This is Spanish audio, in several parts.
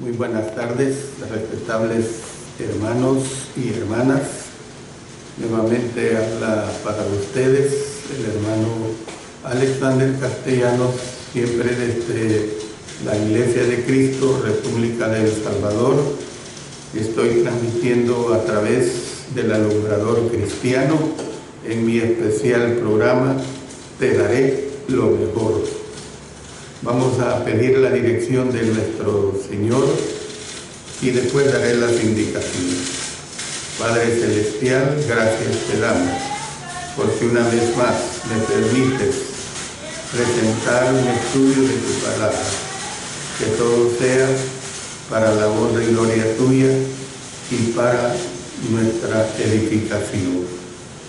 Muy buenas tardes, respetables hermanos y hermanas. Nuevamente habla para ustedes el hermano Alexander Castellanos, siempre desde la Iglesia de Cristo, República de El Salvador. Estoy transmitiendo a través del alumbrador cristiano en mi especial programa Te daré lo mejor. Vamos a pedir la dirección de nuestro Señor y después daré las indicaciones. Padre Celestial, gracias te damos, porque una vez más me permites presentar un estudio de tu palabra, que todo sea para la honra y gloria tuya y para nuestra edificación.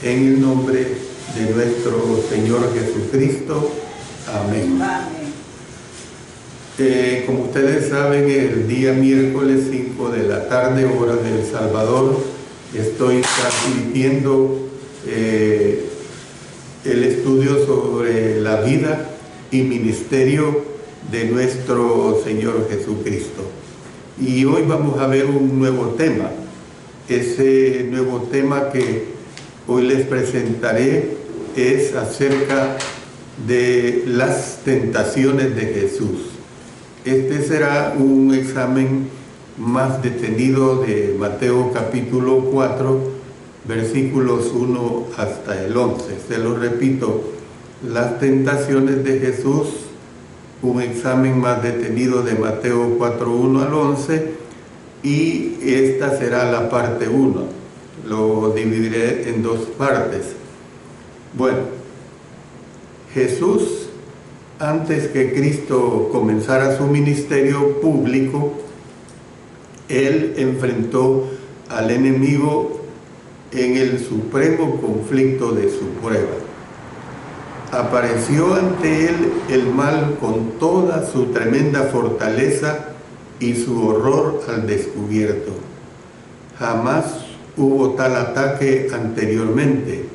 En el nombre de nuestro Señor Jesucristo. Amén. Amén. Como ustedes saben, el día miércoles 5 de la tarde, hora de El Salvador, estoy transmitiendo el estudio sobre la vida y ministerio de nuestro Señor Jesucristo. Y hoy vamos a ver un nuevo tema. Ese nuevo tema que hoy les presentaré es acerca de las tentaciones de Jesús. Este será un examen más detenido de Mateo capítulo 4, versículos 1 hasta el 11. Se lo repito, las tentaciones de Jesús, un examen más detenido de Mateo 4, 1 al 11, y esta será la parte 1. Lo dividiré en dos partes. Bueno, Jesús, antes que Cristo comenzara su ministerio público, Él enfrentó al enemigo en el supremo conflicto de su prueba. Apareció ante Él el mal con toda su tremenda fortaleza y su horror al descubierto. Jamás hubo tal ataque anteriormente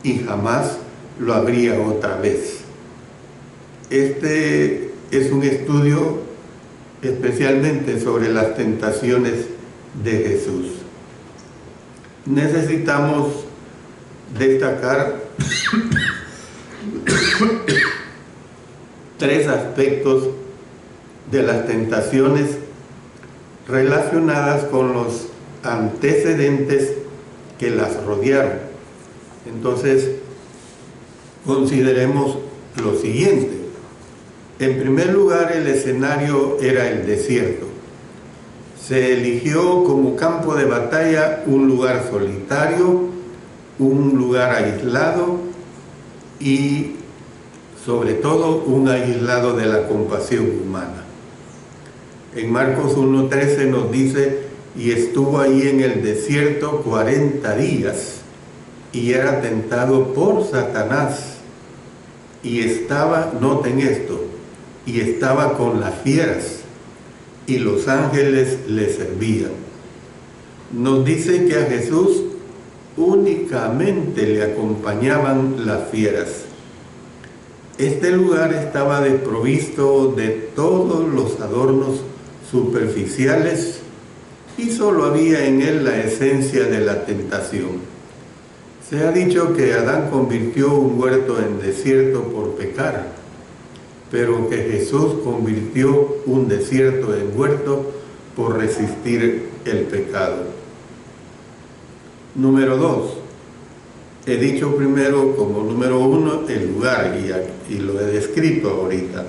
y jamás lo habría otra vez. Este es un estudio especialmente sobre las tentaciones de Jesús. Necesitamos destacar tres aspectos de las tentaciones relacionadas con los antecedentes que las rodearon. Entonces, consideremos lo siguiente. En primer lugar, el escenario era el desierto. Se eligió como campo de batalla un lugar solitario, un lugar aislado y, sobre todo, un aislado de la compasión humana. En Marcos 1:13 nos dice, y estuvo ahí en el desierto 40 días y era tentado por Satanás y estaba, noten esto, y estaba con las fieras, y los ángeles le servían. Nos dice que a Jesús únicamente le acompañaban las fieras. Este lugar estaba desprovisto de todos los adornos superficiales y solo había en él la esencia de la tentación. Se ha dicho que Adán convirtió un huerto en desierto por pecar, pero que Jesús convirtió un desierto en huerto por resistir el pecado. Número 2. He dicho primero como número 1 el lugar y lo he descrito ahorita.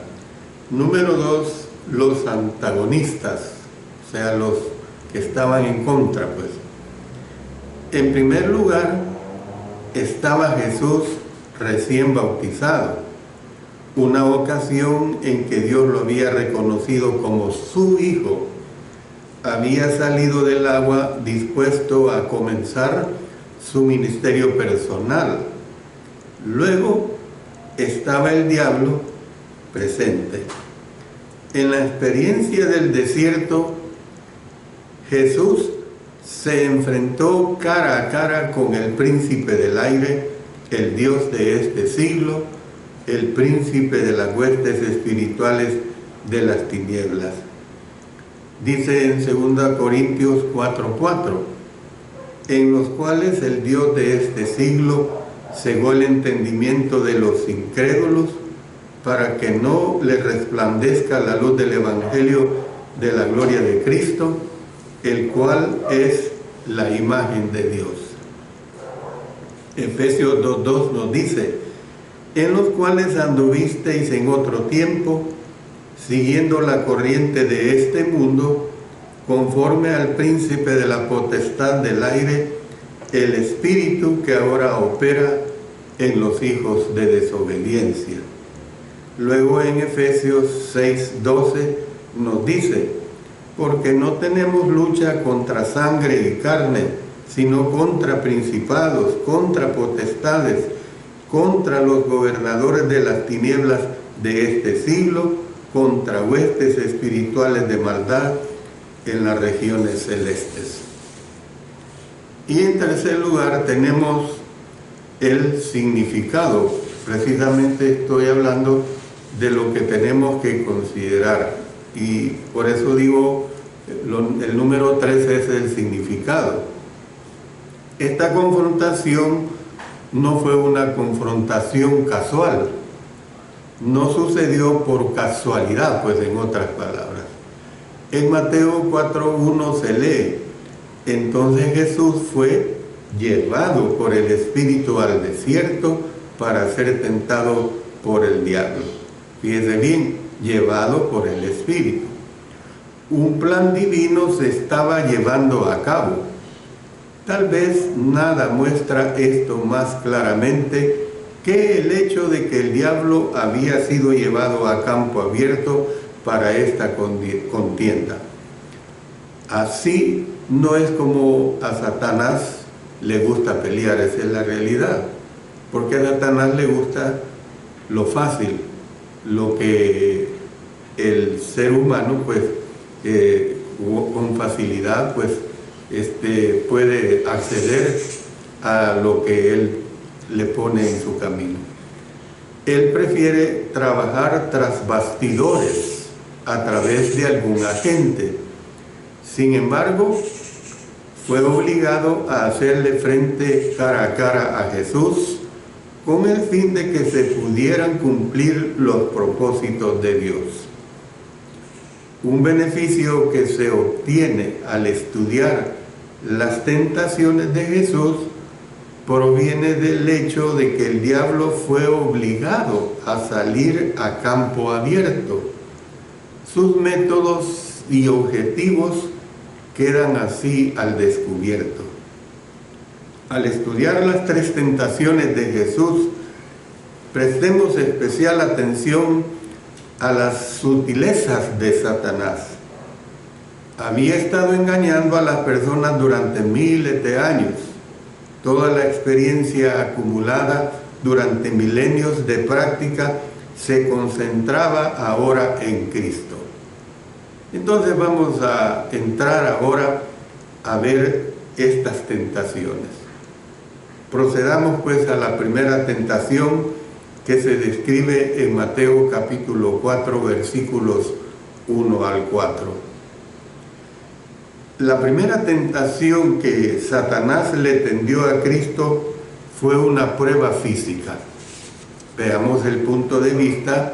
Número 2, los antagonistas, o sea, los que estaban en contra, pues. En primer lugar, estaba Jesús recién bautizado. Una ocasión en que Dios lo había reconocido como su hijo. Había salido del agua dispuesto a comenzar su ministerio personal. Luego estaba el diablo presente. En la experiencia del desierto, Jesús se enfrentó cara a cara con el príncipe del aire, el Dios de este siglo, el príncipe de las huestes espirituales de las tinieblas. Dice en 2 Corintios 4:4, en los cuales el Dios de este siglo cegó el entendimiento de los incrédulos para que no les resplandezca la luz del Evangelio de la gloria de Cristo, el cual es la imagen de Dios. Efesios 2:2 nos dice, en los cuales anduvisteis en otro tiempo, siguiendo la corriente de este mundo, conforme al príncipe de la potestad del aire, el espíritu que ahora opera en los hijos de desobediencia. Luego en Efesios 6:12 nos dice, porque no tenemos lucha contra sangre y carne, sino contra principados, contra potestades, contra los gobernadores de las tinieblas de este siglo, contra huestes espirituales de maldad en las regiones celestes. Y en tercer lugar tenemos el significado. Precisamente estoy hablando de lo que tenemos que considerar. Y por eso digo, el número 3 es el significado. Esta confrontación no fue una confrontación casual. No sucedió por casualidad, pues en otras palabras. En Mateo 4:1 se lee, entonces Jesús fue llevado por el Espíritu al desierto para ser tentado por el diablo. Fíjese bien, llevado por el Espíritu. Un plan divino se estaba llevando a cabo. Tal vez nada muestra esto más claramente que el hecho de que el diablo había sido llevado a campo abierto para esta contienda. Así no es como a Satanás le gusta pelear, esa es la realidad, porque a Satanás le gusta lo fácil, lo que el ser humano pues con facilidad pues puede acceder a lo que él le pone en su camino. Él prefiere trabajar tras bastidores a través de algún agente. Sin embargo, fue obligado a hacerle frente cara a cara a Jesús con el fin de que se pudieran cumplir los propósitos de Dios. Un beneficio que se obtiene al estudiar las tentaciones de Jesús proviene del hecho de que el diablo fue obligado a salir a campo abierto. Sus métodos y objetivos quedan así al descubierto. Al estudiar las 3 tentaciones de Jesús, prestemos especial atención a las sutilezas de Satanás. Había estado engañando a las personas durante miles de años. Toda la experiencia acumulada durante milenios de práctica se concentraba ahora en Cristo. Entonces vamos a entrar ahora a ver estas tentaciones. Procedamos pues a la primera tentación que se describe en Mateo capítulo 4 versículos 1 al 4. La primera tentación que Satanás le tendió a Cristo fue una prueba física. Veamos el punto de vista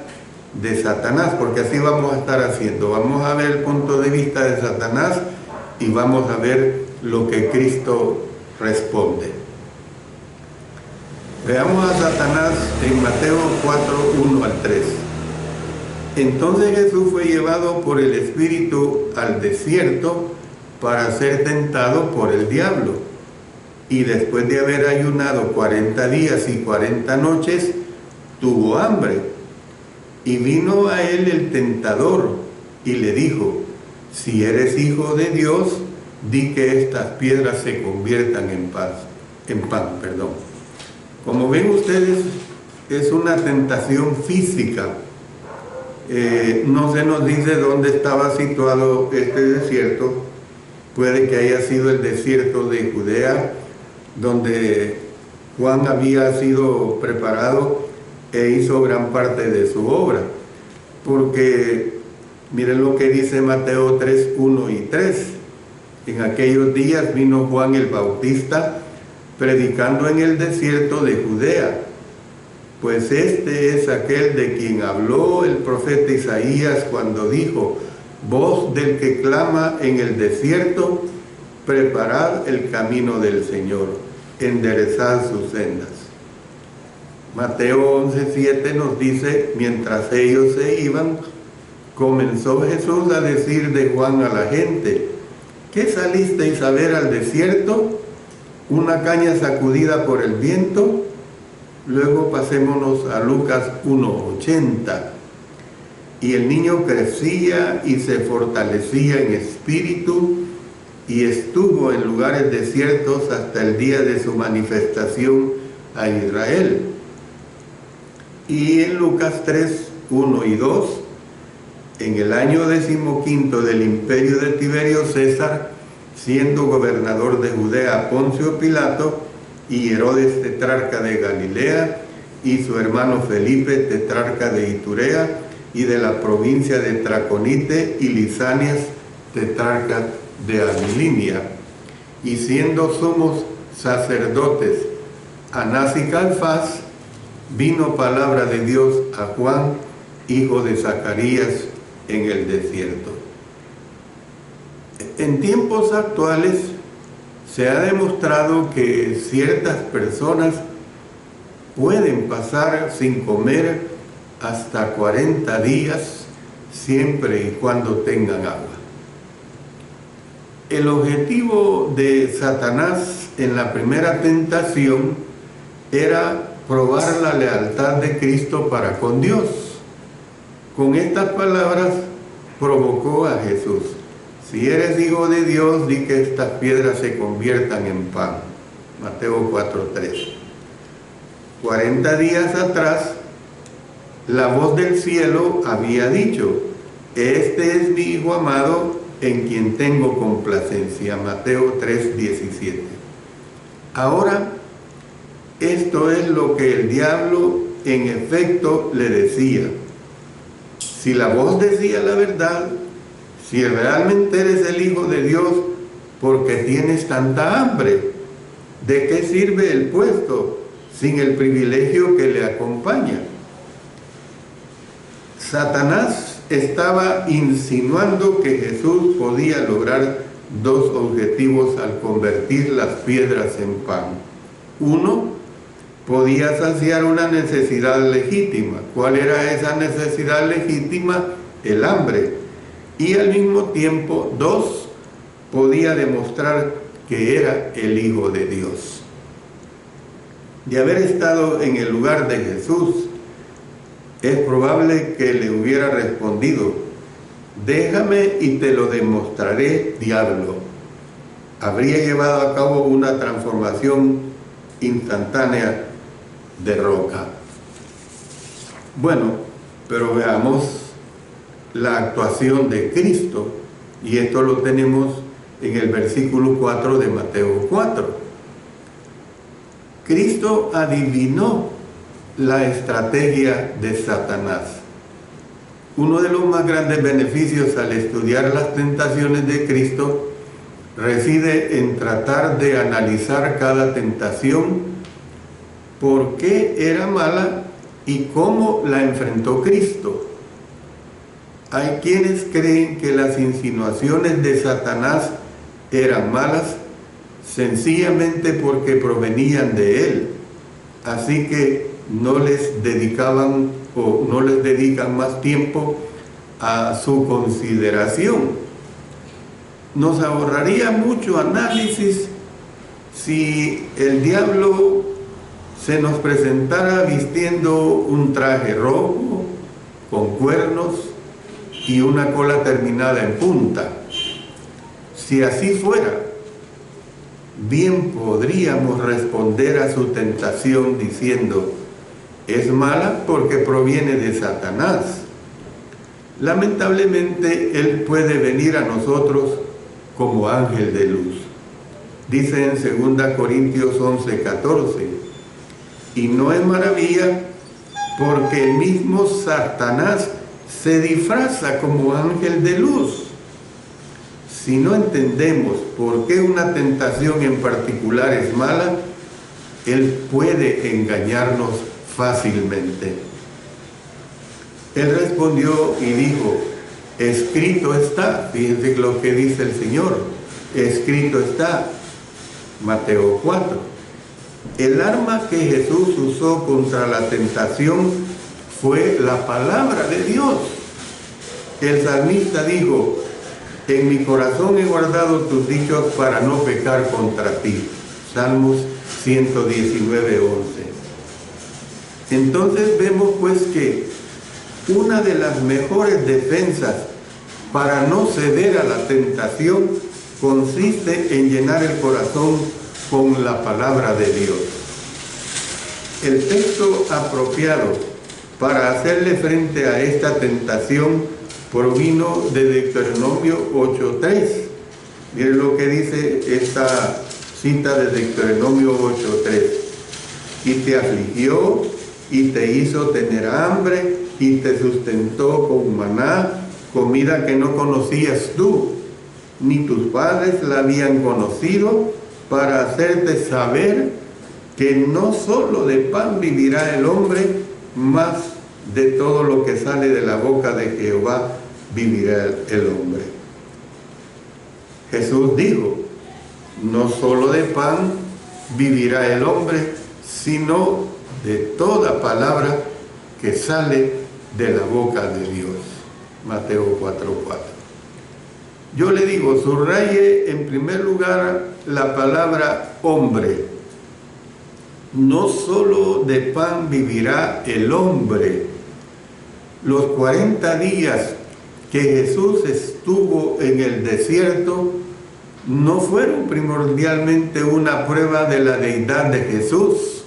de Satanás, porque así vamos a estar haciendo. Vamos a ver el punto de vista de Satanás y vamos a ver lo que Cristo responde. Veamos a Satanás en Mateo 4, 1 al 3. Entonces Jesús fue llevado por el Espíritu al desierto para ser tentado por el diablo. Y después de haber ayunado 40 días y 40 noches, tuvo hambre. Y vino a él el tentador y le dijo, si eres hijo de Dios, di que estas piedras se conviertan en pan. Como ven ustedes, es una tentación física. No se nos dice dónde estaba situado este desierto. Puede que haya sido el desierto de Judea, donde Juan había sido preparado e hizo gran parte de su obra, porque Miren lo que dice Mateo 3, 1 y 3. En aquellos días vino Juan el Bautista predicando en el desierto de Judea, pues este es aquel de quien habló el profeta Isaías cuando dijo: voz del que clama en el desierto, preparad el camino del Señor, enderezad sus sendas. Mateo 11:7 nos dice: mientras ellos se iban, comenzó Jesús a decir de Juan a la gente: ¿qué salisteis a ver al desierto? ¿Una caña sacudida por el viento? Luego pasémonos a Lucas 1:80. Y el niño crecía y se fortalecía en espíritu, y estuvo en lugares desiertos hasta el día de su manifestación a Israel. Y en Lucas 3, 1 y 2, en el año 15 del imperio de Tiberio César, siendo gobernador de Judea Poncio Pilato, y Herodes tetrarca de Galilea, y su hermano Felipe tetrarca de Iturea, y de la provincia de Traconite, y Lisanias tetrarca de Abilinia, y siendo sumos sacerdotes Anás y Caifás, vino palabra de Dios a Juan, hijo de Zacarías, en el desierto. En tiempos actuales se ha demostrado que ciertas personas pueden pasar sin comer hasta 40 días, siempre y cuando tengan agua. El objetivo de Satanás en la primera tentación era probar la lealtad de Cristo para con Dios. Con estas palabras provocó a Jesús: si eres hijo de Dios, di que estas piedras se conviertan en pan. Mateo 4:3. 40 días atrás, la voz del cielo había dicho: este es mi Hijo amado, en quien tengo complacencia. Mateo 3:17. Ahora, esto es lo que el diablo en efecto le decía: si la voz decía la verdad, si realmente eres el Hijo de Dios, ¿por qué tienes tanta hambre? ¿De qué sirve el puesto sin el privilegio que le acompaña? Satanás estaba insinuando que Jesús podía lograr dos objetivos al convertir las piedras en pan. Uno, podía saciar una necesidad legítima. ¿Cuál era esa necesidad legítima? El hambre. Y al mismo tiempo, dos, podía demostrar que era el Hijo de Dios. De haber estado en el lugar de Jesús, es probable que le hubiera respondido: déjame y te lo demostraré, diablo. Habría llevado a cabo una transformación instantánea de roca. Bueno, pero veamos la actuación de Cristo, y esto lo tenemos en el versículo 4 de Mateo 4. Cristo adivinó la estrategia de Satanás. Uno de los más grandes beneficios al estudiar las tentaciones de Cristo reside en tratar de analizar cada tentación, por qué era mala y cómo la enfrentó Cristo. Hay quienes creen que las insinuaciones de Satanás eran malas sencillamente porque provenían de él, así que no les dedicaban o no les dedican más tiempo a su consideración. Nos ahorraría mucho análisis si el diablo se nos presentara vistiendo un traje rojo, con cuernos y una cola terminada en punta. Si así fuera, bien podríamos responder a su tentación diciendo: es mala porque proviene de Satanás. Lamentablemente, él puede venir a nosotros como ángel de luz. Dice en 2 Corintios 11:14, y no es maravilla porque el mismo Satanás se disfraza como ángel de luz. Si no entendemos por qué una tentación en particular es mala, él puede engañarnos fácilmente. Él respondió y dijo, escrito está. Fíjense lo que dice el Señor, escrito está. Mateo 4. El arma que Jesús usó contra la tentación fue la palabra de Dios. El salmista dijo, en mi corazón he guardado tus dichos para no pecar contra ti. Salmos 119, 11. Entonces vemos pues que una de las mejores defensas para no ceder a la tentación consiste en llenar el corazón con la palabra de Dios. El texto apropiado para hacerle frente a esta tentación provino de Deuteronomio 8:3. Miren lo que dice esta cita de Deuteronomio 8:3. Y te afligió y te hizo tener hambre y te sustentó con maná, comida que no conocías tú, ni tus padres la habían conocido, para hacerte saber que no solo de pan vivirá el hombre, mas de todo lo que sale de la boca de Jehová vivirá el hombre. Jesús dijo, no solo de pan vivirá el hombre, sino de toda palabra que sale de la boca de Dios. Mateo 4:4. Yo le digo, subraye en primer lugar la palabra hombre. No solo de pan vivirá el hombre. Los 40 días que Jesús estuvo en el desierto no fueron primordialmente una prueba de la deidad de Jesús,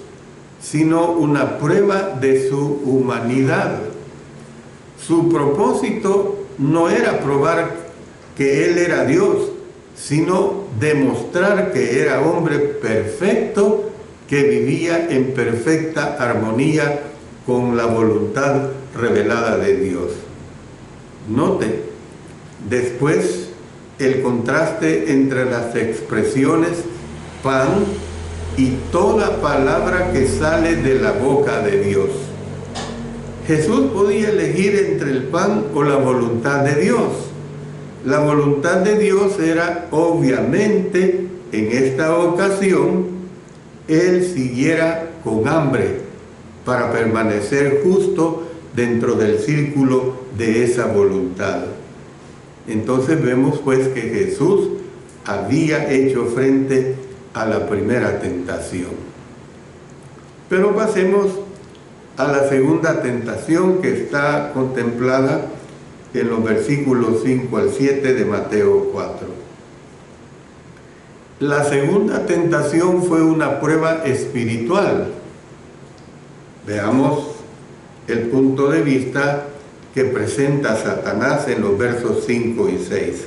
sino una prueba de su humanidad. Su propósito no era probar que Él era Dios, sino demostrar que era hombre perfecto que vivía en perfecta armonía con la voluntad revelada de Dios. Note después el contraste entre las expresiones pan y toda palabra que sale de la boca de Dios. Jesús podía elegir entre el pan o la voluntad de Dios. La voluntad de Dios era obviamente en esta ocasión Él siguiera con hambre para permanecer justo dentro del círculo de esa voluntad. Entonces vemos pues que Jesús había hecho frente a la primera tentación. Pero pasemos a la segunda tentación que está contemplada en los versículos 5 al 7 de Mateo 4. La segunda tentación fue una prueba espiritual. Veamos el punto de vista que presenta Satanás en los versos 5 y 6.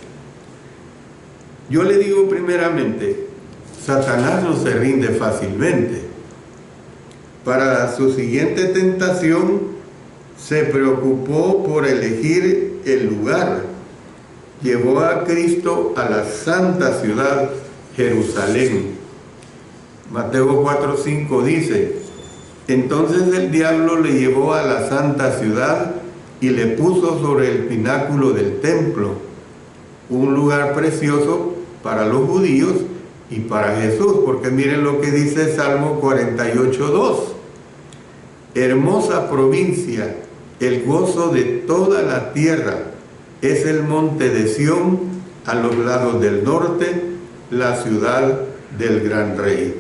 Yo le digo primeramente, Satanás no se rinde fácilmente. Para su siguiente tentación se preocupó por elegir el lugar. Llevó a Cristo a la santa ciudad Jerusalén. Mateo 4:5 dice, entonces el diablo le llevó a la santa ciudad y le puso sobre el pináculo del templo, un lugar precioso para los judíos y para Jesús, porque miren lo que dice Salmo 48:2. Hermosa provincia, el gozo de toda la tierra, es el monte de Sión, a los lados del norte, la ciudad del gran rey.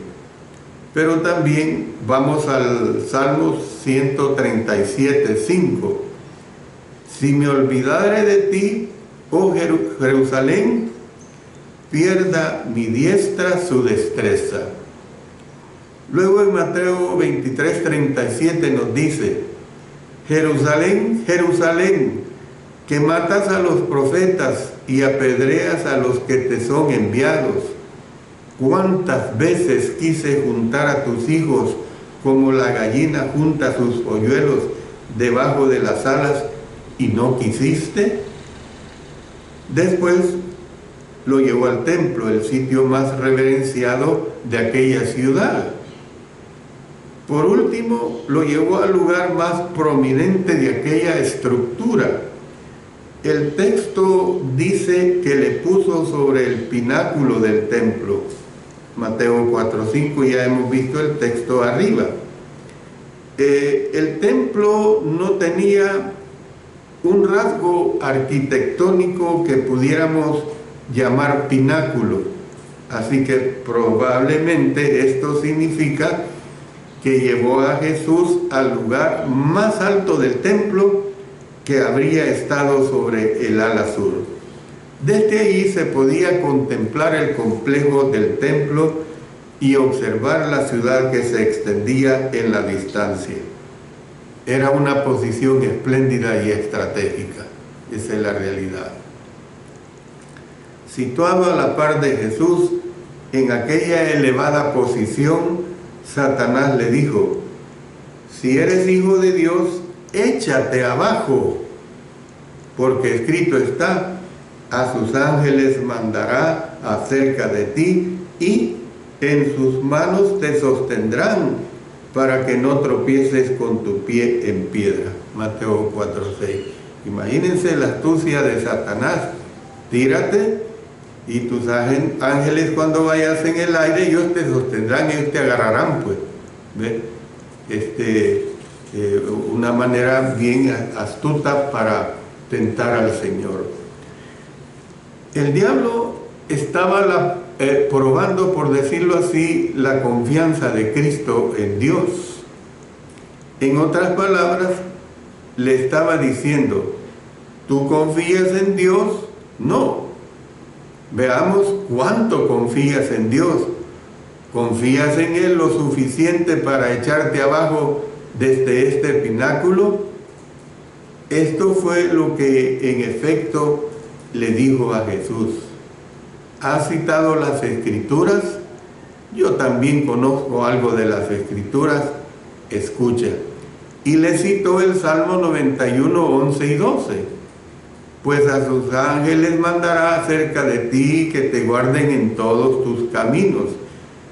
Pero también vamos al Salmo 137:5. Si me olvidare de ti, oh Jerusalén, pierda mi diestra su destreza. Luego en Mateo 23:37 nos dice, Jerusalén, Jerusalén, que matas a los profetas y apedreas a los que te son enviados. ¿Cuántas veces quise juntar a tus hijos como la gallina junta sus polluelos debajo de las alas y no quisiste. Después lo llevó al templo, el sitio más reverenciado de aquella ciudad. Por último, lo llevó al lugar más prominente de aquella estructura. El texto dice que le puso sobre el pináculo del templo. Mateo 4:5, ya hemos visto el texto arriba. El templo no tenía un rasgo arquitectónico que pudiéramos llamar pináculo, así que probablemente esto significa que llevó a Jesús al lugar más alto del templo, que habría estado sobre el ala sur. Desde ahí se podía contemplar el complejo del templo y observar la ciudad que se extendía en la distancia. Era una posición espléndida y estratégica. Esa es la realidad. Situado a la par de Jesús, en aquella elevada posición, Satanás le dijo: si eres hijo de Dios, échate abajo, porque escrito está: a sus ángeles mandará acerca de ti, y en sus manos te sostendrán, para que no tropieces con tu pie en piedra. Mateo 4:6. Imagínense la astucia de Satanás. Tírate, y tus ángeles, cuando vayas en el aire, ellos te sostendrán, ellos te agarrarán, pues. ¿Ve? Una manera bien astuta para tentar al Señor. El diablo estaba probando, por decirlo así, la confianza de Cristo en Dios. En otras palabras, le estaba diciendo: ¿tú confías en Dios? No. Veamos cuánto confías en Dios. ¿Confías en Él lo suficiente para echarte abajo desde este pináculo? Esto fue lo que en efecto le dijo a Jesús. ¿Has citado las Escrituras? Yo también conozco algo de las Escrituras. Escucha. Y le citó el Salmo 91, 11 y 12. Pues a sus ángeles mandará acerca de ti, que te guarden en todos tus caminos.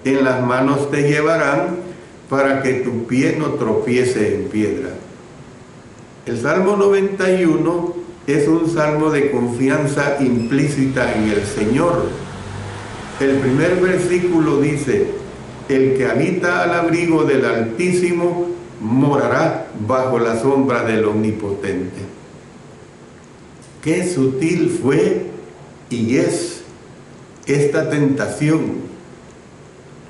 En las manos te llevarán, para que tu pie no tropiece en piedra. El Salmo 91 es un salmo de confianza implícita en el Señor. El primer versículo dice: el que habita al abrigo del Altísimo morará bajo la sombra del Omnipotente. Qué sutil fue y es esta tentación.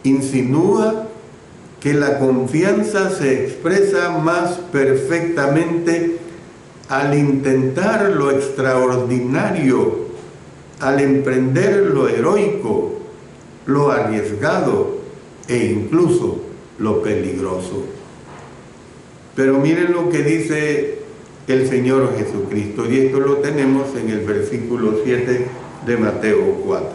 Insinúa que la confianza se expresa más perfectamente al intentar lo extraordinario, al emprender lo heroico, lo arriesgado e incluso lo peligroso. Pero miren lo que dice el Señor Jesucristo, y esto lo tenemos en el versículo 7 de Mateo 4.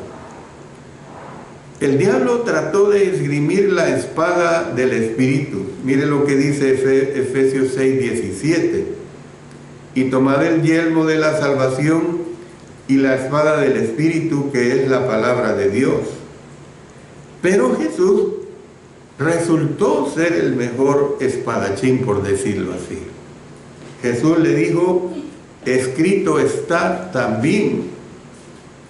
El diablo trató de esgrimir la espada del Espíritu. Mire lo que dice Efesios 6:17. Y tomad el yelmo de la salvación y la espada del Espíritu, que es la palabra de Dios. Pero Jesús resultó ser el mejor espadachín, por decirlo así. Jesús le dijo: escrito está también.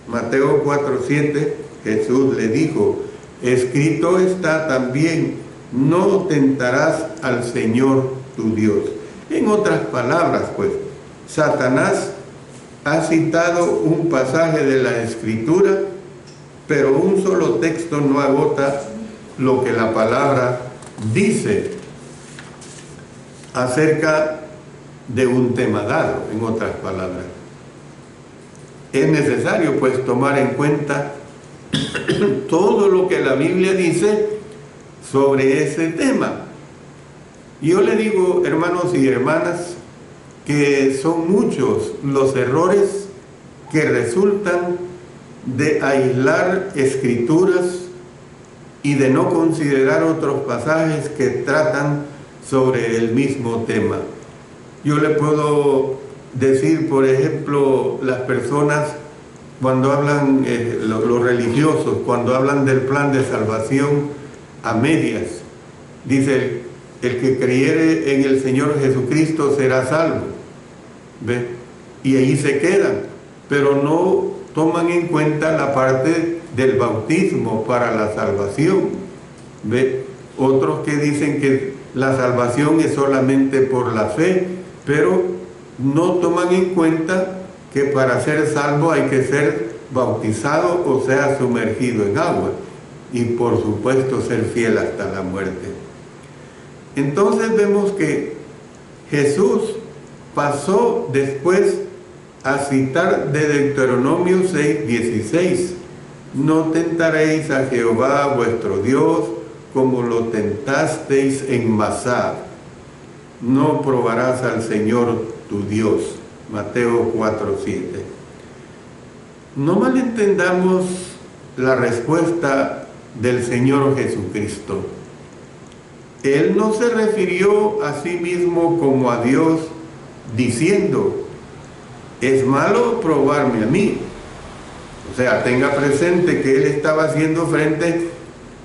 Mateo 4:7, Jesús le dijo: escrito está también, no tentarás al Señor tu Dios. En otras palabras, pues, Satanás ha citado un pasaje de la Escritura, pero un solo texto no agota lo que la palabra dice acerca de un tema dado. En otras palabras, es necesario pues tomar en cuenta todo lo que la Biblia dice sobre ese tema. Yo le digo, hermanos y hermanas, que son muchos los errores que resultan de aislar escrituras y de no considerar otros pasajes que tratan sobre el mismo tema. Yo le puedo decir, por ejemplo, las personas cuando hablan, los religiosos, cuando hablan del plan de salvación a medias, dice, el que creyere en el Señor Jesucristo será salvo, ¿ve? Y ahí se quedan, pero no toman en cuenta la parte del bautismo para la salvación, ¿ve? Otros que dicen que la salvación es solamente por la fe, pero no toman en cuenta que para ser salvo hay que ser bautizado, o sea, sumergido en agua, y por supuesto ser fiel hasta la muerte. Entonces vemos que Jesús pasó después a citar de Deuteronomio 6:16, no tentaréis a Jehová vuestro Dios como lo tentasteis en Masá, no probarás al Señor tu Dios. Mateo 4:7. No malentendamos la respuesta del Señor Jesucristo. Él no se refirió a sí mismo como a Dios diciendo, es malo probarme a mí. O sea, tenga presente que Él estaba haciendo frente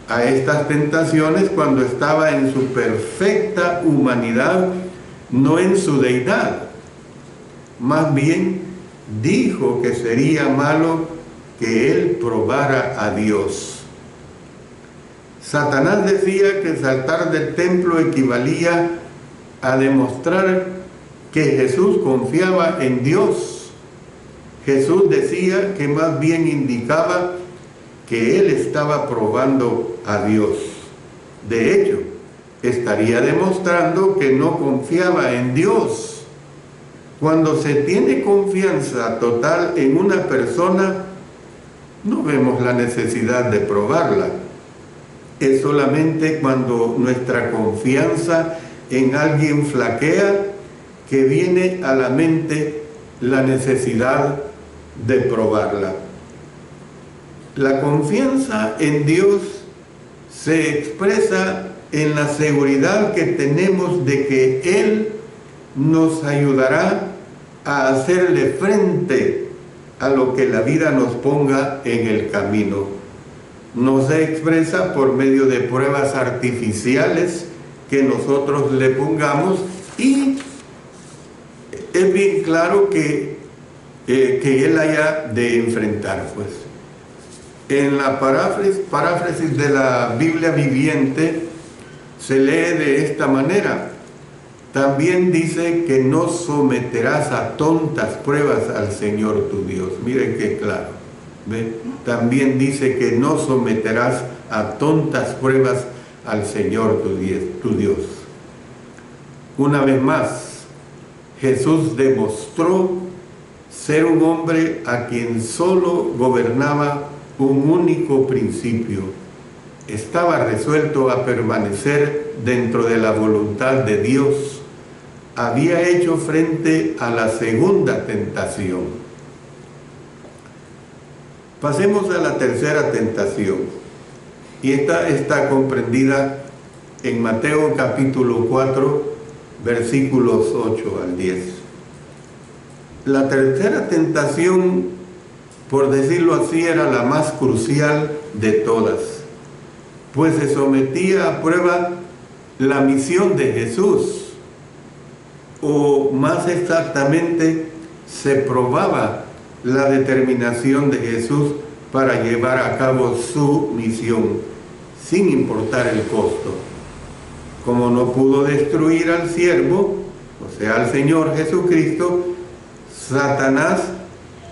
a estas tentaciones cuando estaba en su perfecta humanidad, no en su deidad. Más bien dijo que sería malo que Él probara a Dios. Satanás decía que saltar del templo equivalía a demostrar que Jesús confiaba en Dios. Jesús decía que más bien indicaba que Él estaba probando a Dios. De hecho, estaría demostrando que no confiaba en Dios. Cuando se tiene confianza total en una persona, no vemos la necesidad de probarla. Es solamente cuando nuestra confianza en alguien flaquea que viene a la mente la necesidad de probarla. La confianza en Dios se expresa en la seguridad que tenemos de que Él nos ayudará a hacerle frente a lo que la vida nos ponga en el camino. No se expresa por medio de pruebas artificiales que nosotros le pongamos, y es bien claro que Él haya de enfrentar, pues. En la paráfrasis de la Biblia viviente se lee de esta manera. También dice que no someterás a tontas pruebas al Señor tu Dios. Miren qué claro. ¿Ve? También dice que no someterás a tontas pruebas al Señor tu Dios. Una vez más, Jesús demostró ser un hombre a quien solo gobernaba un único principio. Estaba resuelto a permanecer dentro de la voluntad de Dios. Había hecho frente a la segunda tentación. Pasemos a la tercera tentación. Y esta está comprendida en Mateo capítulo 4, versículos 8 al 10. La tercera tentación, por decirlo así, era la más crucial de todas, pues se sometía a prueba la misión de Jesús, o más exactamente, se probaba la determinación de Jesús para llevar a cabo su misión, sin importar el costo. Como no pudo destruir al siervo, o sea, al Señor Jesucristo, Satanás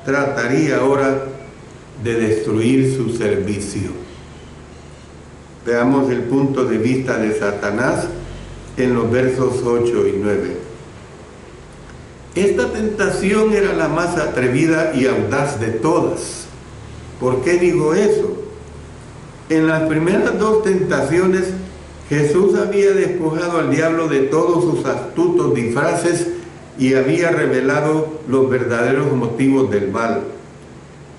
trataría ahora de destruir su servicio. Veamos el punto de vista de Satanás en los versos 8 y 9. Esta tentación era la más atrevida y audaz de todas. ¿Por qué digo eso? En las primeras dos tentaciones, Jesús había despojado al diablo de todos sus astutos disfraces y había revelado los verdaderos motivos del mal.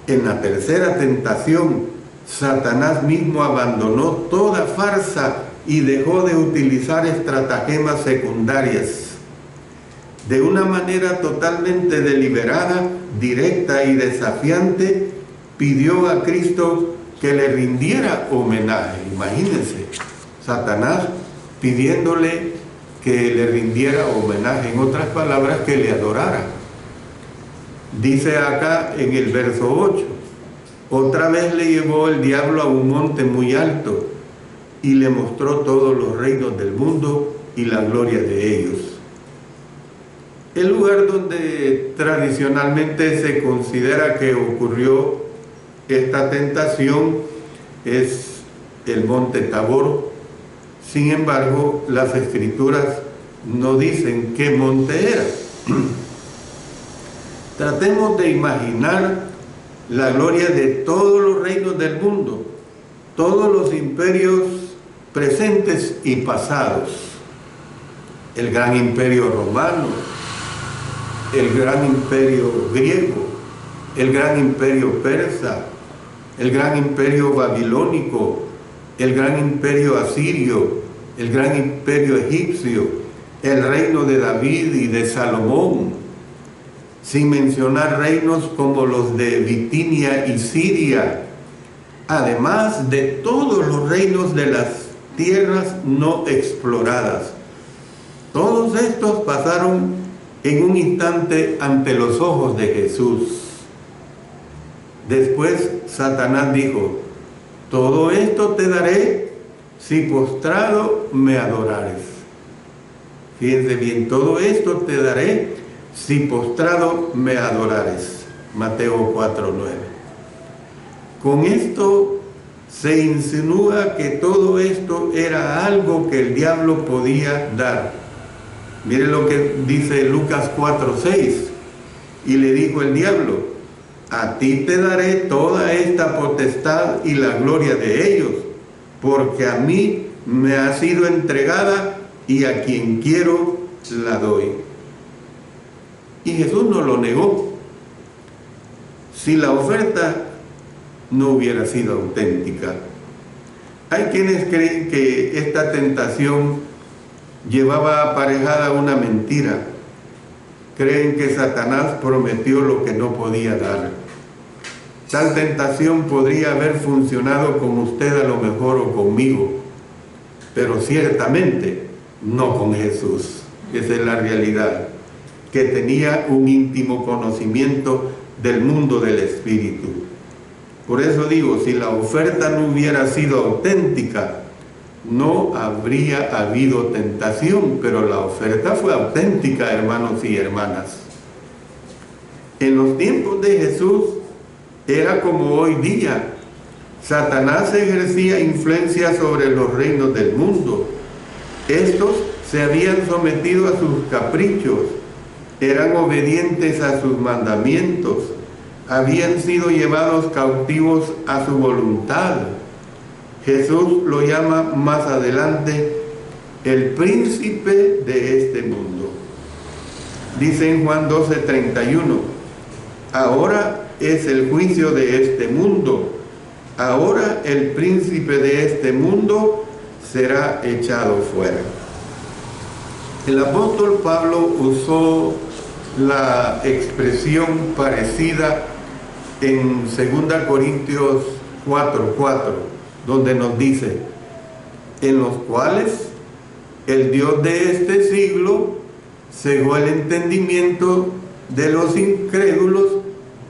En la tercera tentación, Satanás mismo abandonó toda farsa y dejó de utilizar estratagemas secundarias. de una manera totalmente deliberada, directa y desafiante, pidió a Cristo que le rindiera homenaje. Imagínense, Satanás pidiéndole que le rindiera homenaje, en otras palabras, que le adorara. Dice acá en el verso 8, otra vez le llevó el diablo a un monte muy alto y le mostró todos los reinos del mundo y la gloria de ellos. El lugar donde tradicionalmente se considera que ocurrió esta tentación es el monte Tabor. Sin embargo, las escrituras no dicen qué monte era. Tratemos de imaginar la gloria de todos los reinos del mundo, todos los imperios presentes y pasados. El gran imperio romano, el gran imperio griego, el gran imperio persa, el gran imperio babilónico, el gran imperio asirio, el gran imperio egipcio, el reino de David y de Salomón, sin mencionar reinos como los de Bitinia y Siria, además de todos los reinos de las tierras no exploradas. Todos estos pasaron en un instante ante los ojos de Jesús. Después Satanás dijo, todo esto te daré si postrado me adorares. Fíjense bien, todo esto te daré si postrado me adorares. Mateo 4:9. Con esto se insinúa que todo esto era algo que el diablo podía dar. Miren lo que dice Lucas 4:6. Y le dijo el diablo, a ti te daré toda esta potestad y la gloria de ellos, porque a mí me ha sido entregada y a quien quiero la doy. Y Jesús no lo negó. Si la oferta no hubiera sido auténtica. Hay quienes creen que esta tentación llevaba aparejada una mentira. Creen que Satanás prometió lo que no podía dar. Tal tentación podría haber funcionado con usted a lo mejor o conmigo, pero ciertamente no con Jesús. Esa es la realidad, que tenía un íntimo conocimiento del mundo del espíritu. Por eso digo, si la oferta no hubiera sido auténtica, no habría habido tentación, pero la oferta fue auténtica, hermanos y hermanas. En los tiempos de Jesús era como hoy día. Satanás ejercía influencia sobre los reinos del mundo. Estos se habían sometido a sus caprichos, eran obedientes a sus mandamientos, habían sido llevados cautivos a su voluntad. Jesús lo llama más adelante el príncipe de este mundo. Dice en Juan 12:31, ahora es el juicio de este mundo, ahora el príncipe de este mundo será echado fuera. El apóstol Pablo usó la expresión parecida en 2 Corintios 4:4, donde nos dice, en los cuales el Dios de este siglo cegó el entendimiento de los incrédulos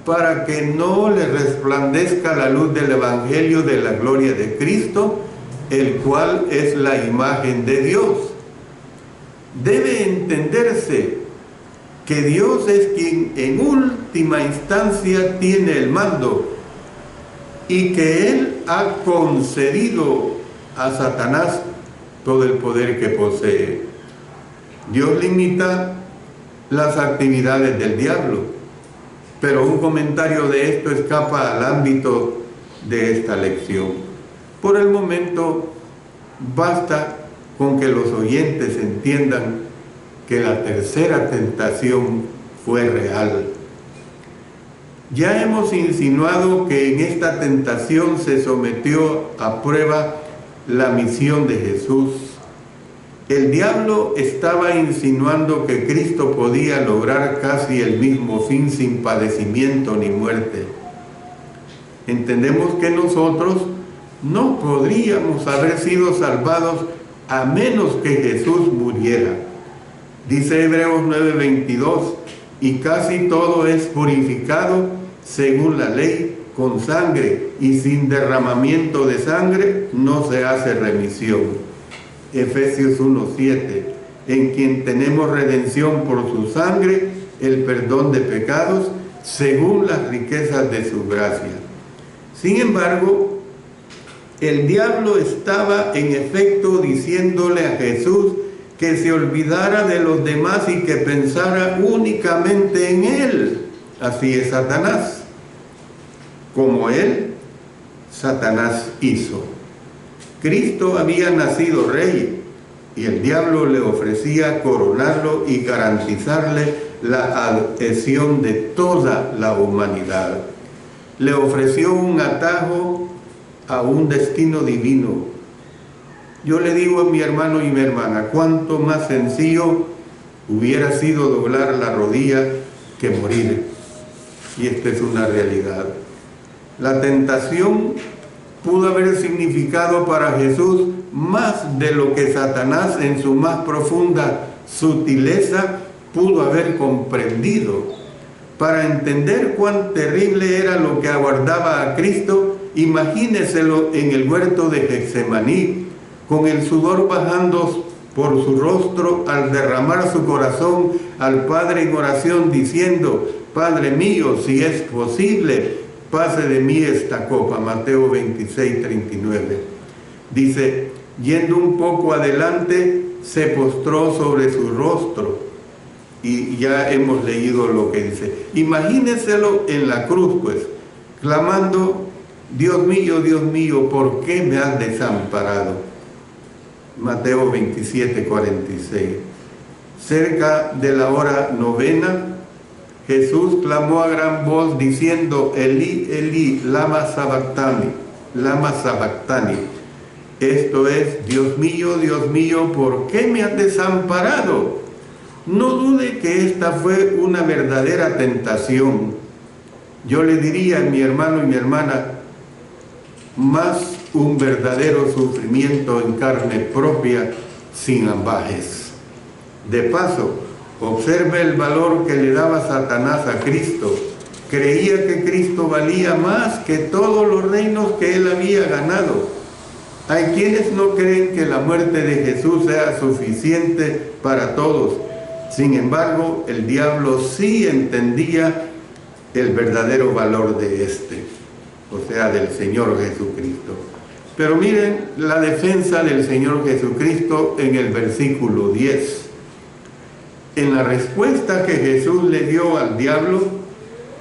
para que no les resplandezca la luz del evangelio de la gloria de Cristo, el cual es la imagen de Dios. Debe entenderse que Dios es quien en última instancia tiene el mando y que Él ha concedido a Satanás todo el poder que posee. Dios limita las actividades del diablo, pero un comentario de esto escapa al ámbito de esta lección. Por el momento, basta con que los oyentes entiendan que la tercera tentación fue real. Ya hemos insinuado que en esta tentación se sometió a prueba la misión de Jesús. El diablo estaba insinuando que Cristo podía lograr casi el mismo fin sin padecimiento ni muerte. Entendemos que nosotros no podríamos haber sido salvados a menos que Jesús muriera. Dice Hebreos 9:22, y casi todo es purificado según la ley con sangre, y sin derramamiento de sangre no se hace remisión. Efesios 1:7, en quien tenemos redención por su sangre, el perdón de pecados, según las riquezas de su gracia. Sin embargo, el diablo estaba en efecto diciéndole a Jesús que se olvidara de los demás y que pensara únicamente en él. Así es Satanás. Como él, Satanás hizo. Cristo había nacido rey y el diablo le ofrecía coronarlo y garantizarle la adhesión de toda la humanidad. Le ofreció un atajo a un destino divino. Yo le digo a mi hermano y mi hermana, cuánto más sencillo hubiera sido doblar la rodilla que morir. Y esta es una realidad. La tentación pudo haber significado para Jesús más de lo que Satanás en su más profunda sutileza pudo haber comprendido. Para entender cuán terrible era lo que aguardaba a Cristo, imagíneselo en el huerto de Getsemaní, con el sudor bajando por su rostro al derramar su corazón al Padre en oración, diciendo, Padre mío, si es posible, pase de mí esta copa. Mateo 26:39. Dice, yendo un poco adelante, se postró sobre su rostro. Y ya hemos leído lo que dice. Imagínenselo en la cruz, pues, clamando, Dios mío, ¿por qué me has desamparado? Mateo 27:46. Cerca de la hora novena, Jesús clamó a gran voz diciendo, Elí, Elí, lama sabactani, lama sabactani. Esto es, Dios mío, ¿por qué me has desamparado? No dude que esta fue una verdadera tentación. Yo le diría a mi hermano y mi hermana, más un verdadero sufrimiento en carne propia sin ambajes. De paso, observe el valor que le daba Satanás a Cristo. Creía que Cristo valía más que todos los reinos que él había ganado. Hay quienes no creen que la muerte de Jesús sea suficiente para todos. Sin embargo, el diablo sí entendía el verdadero valor de este, o sea, del Señor Jesucristo. Pero miren la defensa del Señor Jesucristo en el versículo 10. En la respuesta que Jesús le dio al diablo,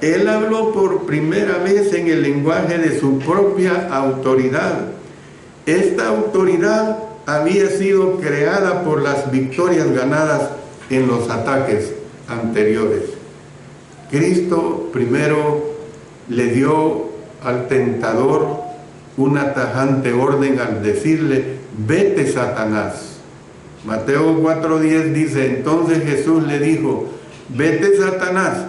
él habló por primera vez en el lenguaje de su propia autoridad. Esta autoridad había sido creada por las victorias ganadas en los ataques anteriores. Cristo primero le dio al tentador una tajante orden al decirle, vete Satanás. Mateo 4:10 dice, entonces Jesús le dijo, vete Satanás,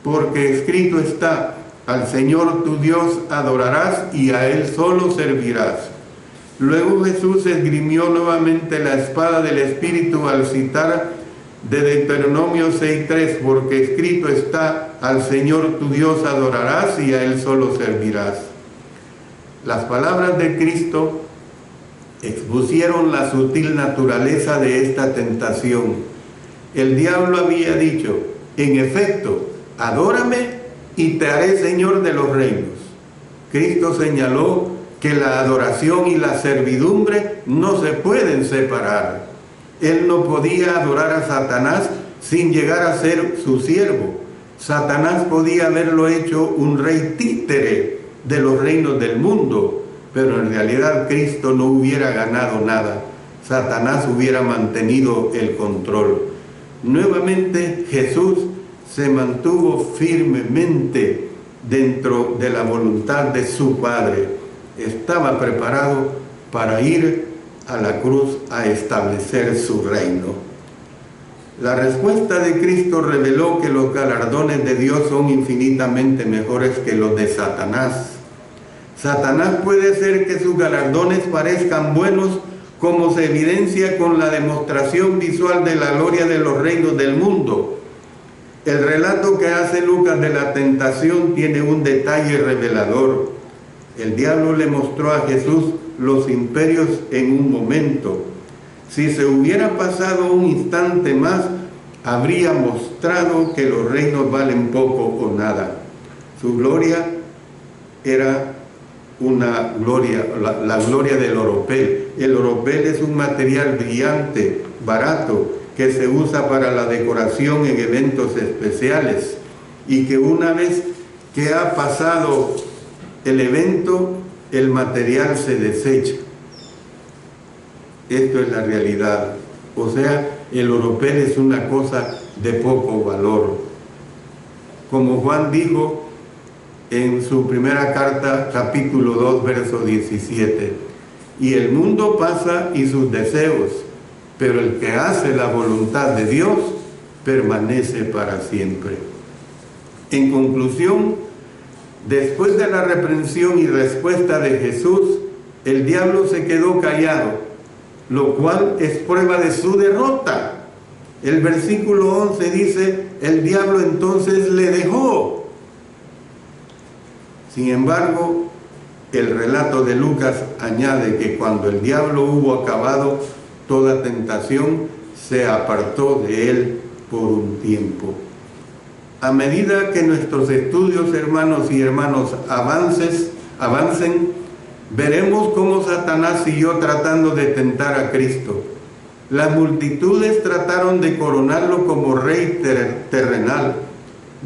porque escrito está, al Señor tu Dios adorarás y a Él solo servirás. Luego Jesús esgrimió nuevamente la espada del Espíritu al citar de Deuteronomio 6:3, porque escrito está, al Señor tu Dios adorarás y a Él solo servirás. Las palabras de Cristo expusieron la sutil naturaleza de esta tentación. El diablo había dicho, en efecto, adórame y te haré Señor de los reinos. Cristo señaló que la adoración y la servidumbre no se pueden separar. Él no podía adorar a Satanás sin llegar a ser su siervo. Satanás podía haberlo hecho un rey títere de los reinos del mundo, pero en realidad Cristo no hubiera ganado nada. Satanás hubiera mantenido el control. Nuevamente Jesús se mantuvo firmemente dentro de la voluntad de su Padre. Estaba preparado para ir a la cruz a establecer su reino. La respuesta de Cristo reveló que los galardones de Dios son infinitamente mejores que los de Satanás. Satanás puede ser que sus galardones parezcan buenos, como se evidencia con la demostración visual de la gloria de los reinos del mundo. El relato que hace Lucas de la tentación tiene un detalle revelador. El diablo le mostró a Jesús los imperios en un momento. Si se hubiera pasado un instante más, habría mostrado que los reinos valen poco o nada. Su gloria era una gloria, la gloria del oropel. El oropel es un material brillante, barato, que se usa para la decoración en eventos especiales y que una vez que ha pasado el evento, el material se desecha. Esto es la realidad. O sea, el oropel es una cosa de poco valor. Como Juan dijo en su primera carta, capítulo 2, verso 17, y el mundo pasa y sus deseos, pero el que hace la voluntad de Dios permanece para siempre. En conclusión, después de la reprensión y respuesta de Jesús, el diablo se quedó callado, lo cual es prueba de su derrota. El versículo 11 dice, el diablo entonces le dejó. Sin embargo, el relato de Lucas añade que cuando el diablo hubo acabado toda tentación, se apartó de él por un tiempo. A medida que nuestros estudios, hermanos y hermanas, avancen, veremos cómo Satanás siguió tratando de tentar a Cristo. Las multitudes trataron de coronarlo como rey terrenal.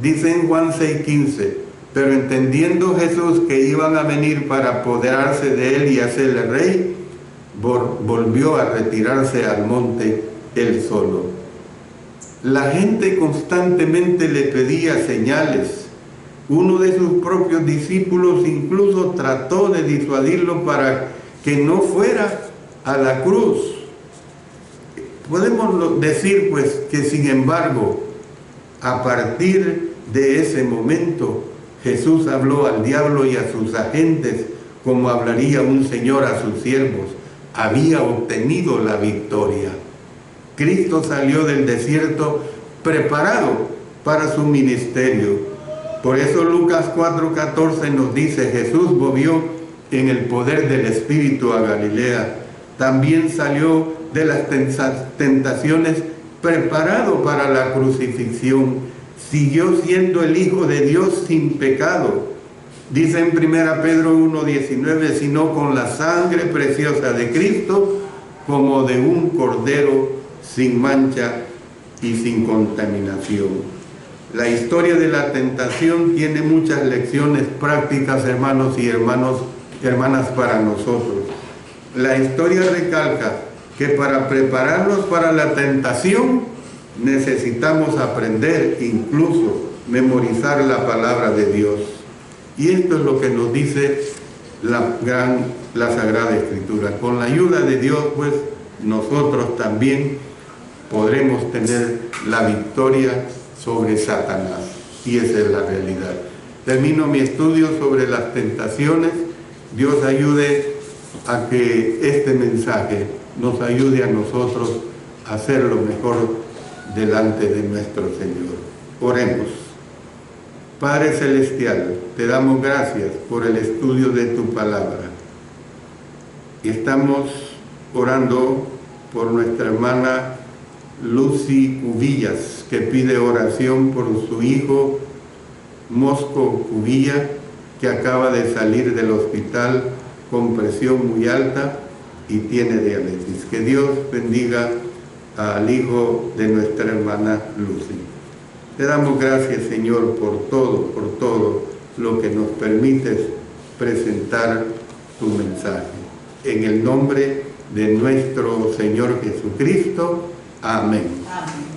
Dice en Juan 6:15, pero entendiendo Jesús que iban a venir para apoderarse de él y hacerle rey, volvió a retirarse al monte él solo. La gente constantemente le pedía señales. Uno de sus propios discípulos incluso trató de disuadirlo para que no fuera a la cruz. Podemos decir pues que sin embargo, a partir de ese momento, Jesús habló al diablo y a sus agentes como hablaría un señor a sus siervos. Había obtenido la victoria. Cristo salió del desierto preparado para su ministerio. Por eso Lucas 4:14 nos dice, Jesús volvió en el poder del Espíritu a Galilea. También salió de las tentaciones preparado para la crucifixión. Siguió siendo el Hijo de Dios sin pecado. Dice en 1 Pedro 1:19, sino con la sangre preciosa de Cristo, como de un cordero sin mancha y sin contaminación. La historia de la tentación tiene muchas lecciones prácticas, hermanos y hermanas, para nosotros. La historia recalca que para prepararnos para la tentación necesitamos aprender, incluso memorizar la palabra de Dios. Y esto es lo que nos dice la Sagrada Escritura. Con la ayuda de Dios, pues, nosotros también podremos tener la victoria sobre Satanás. Y esa es la realidad. Termino mi estudio sobre las tentaciones. Dios ayude a que este mensaje nos ayude a nosotros a hacer lo mejor delante de nuestro Señor. Oremos. Padre Celestial, te damos gracias por el estudio de tu palabra. Y estamos orando por nuestra hermana Lucy Cubillas, que pide oración por su hijo Mosco Cubilla, que acaba de salir del hospital con presión muy alta y tiene diálisis. Que Dios bendiga al hijo de nuestra hermana Lucy. Te damos gracias, Señor, por todo lo que nos permites presentar tu mensaje. En el nombre de nuestro Señor Jesucristo. Amén. Amén.